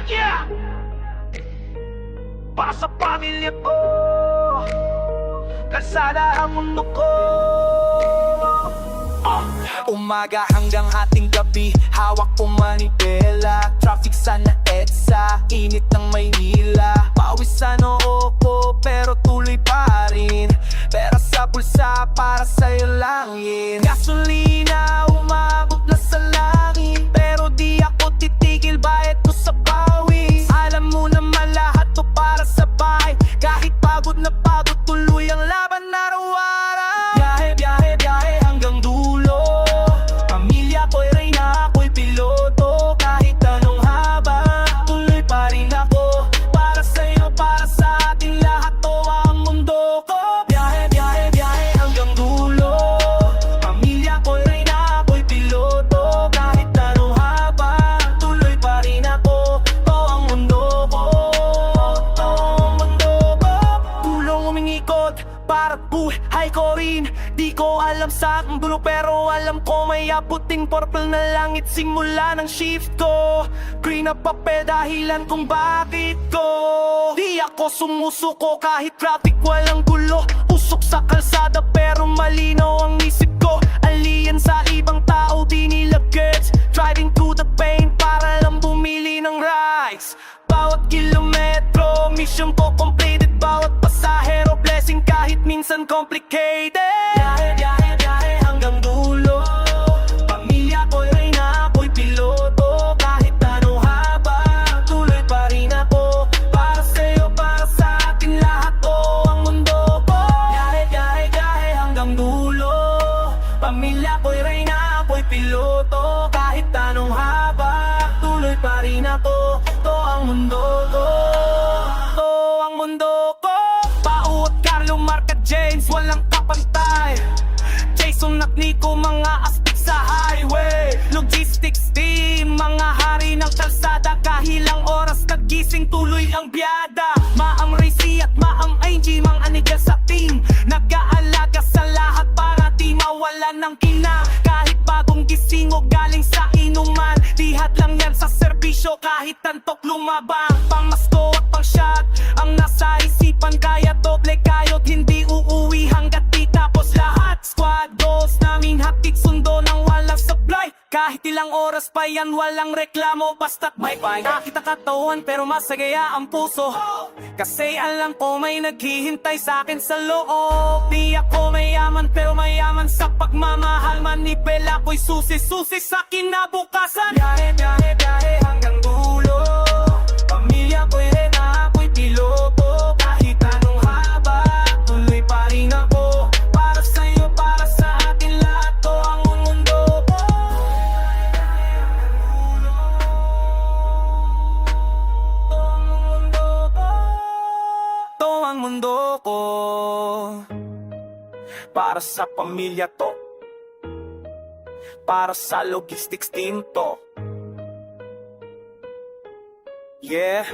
Yeah! Para sa pamilya ko, kalsada ang mundo ko. Umaga hanggang hating gabi, hawak ko manibela. Traffic sana EDSA, init ng Maynila. Pawis sa noo ko, pero tuloy pa rin. Pera sa bulsa, para sa'yo lang yun. Gasolina, umabot na sa langit, pero di ako titigil, bayad ko sa bawi. Alam mo naman lahat to para sa bahay. Kahit pagod na pagod, tuloy ang laban araw-araw. Biyahe, biyahe, biyahe hanggang dulo. Pamilya ko'y reyna, ako'y piloto. Kahit anong haba, tuloy pa rin ako. Para sa'yo, para sa ating lahat, to ang mundo ko. Biyahe, biyahe, biyahe hanggang dulo. Pamilya ko'y reyna, ako'y piloto. Kahit anong haba, tuloy pa rin ako. To ang mundo ko, to ang mundo ko. Tulong umingikot, para buhay ko rin. Di ko alam sa akong dulo, pero alam ko may abuting purple na langit simula ng shift ko. Green na papel dahilan kung bakit ko di ako sumusuko kahit traffic walang gulo. Usok sa kalsada pero malinaw ang isip ko. Alien sa ibang tao di nila gets. Driving through the pain para lang bumili ng rice. Bawat kilometro, mission ko completed. Bawat pasahero, blessing kahit minsan complicated. Biyahe, biyahe, biyahe hanggang dulo. Pamilya ko'y reyna, ako'y piloto. Kahit anong haba, tuloy pa rin ako. Para sa'yo, para sa atin lahat, to ang mundo ko. Biyahe, biyahe, biyahe hanggang dulo. Pamilya ko'y reyna, ako'y piloto. Kahit anong haba, tuloy pa rin ako. To ang mundo ko, to ang mundo ko. Pauot, Carlo, Marca, James, walang kapantay. Jason at Nico, mga astig sa highway. Logistics team, mga hari ng kalsada. Kahilang oras kagising, tuloy ang biyada. Maam Racy at Maam Angie, mga anigal sa team. Nag-aalaga sa lahat para di mawalan ng kinang. Kahit bagong gising o galing sa inuman, dihat lang yan sa serbisyo kahit tantok lumabang. Pamasko at pang shot ang nasa isipan, kaya doble kayod hindi uuwi hanggat di tapos lahat. Squad goals namin hatid sundo ng walang supply. Kahit ilang oras pa yan walang reklamo, basta't may nakita katawan pero masagaya ang puso. Kasi alam ko may naghihintay sa akin sa loob. Di ako mayaman pero mayaman sa pagmamahal. Manibela ko'y susi-susi sa kinabukasan. Biyahe, biyahe, biyahe hanggang dulo. Pamilya ko'y reyna, ako'y piloto. Kahit anong haba, tuloy pa rin ako. Para sa'yo, para sa atin lahat, to ang mundo ko. To ang mundo ko. To ang mundo ko. Para sa pamilya to, para sa logistics team to. Yeah.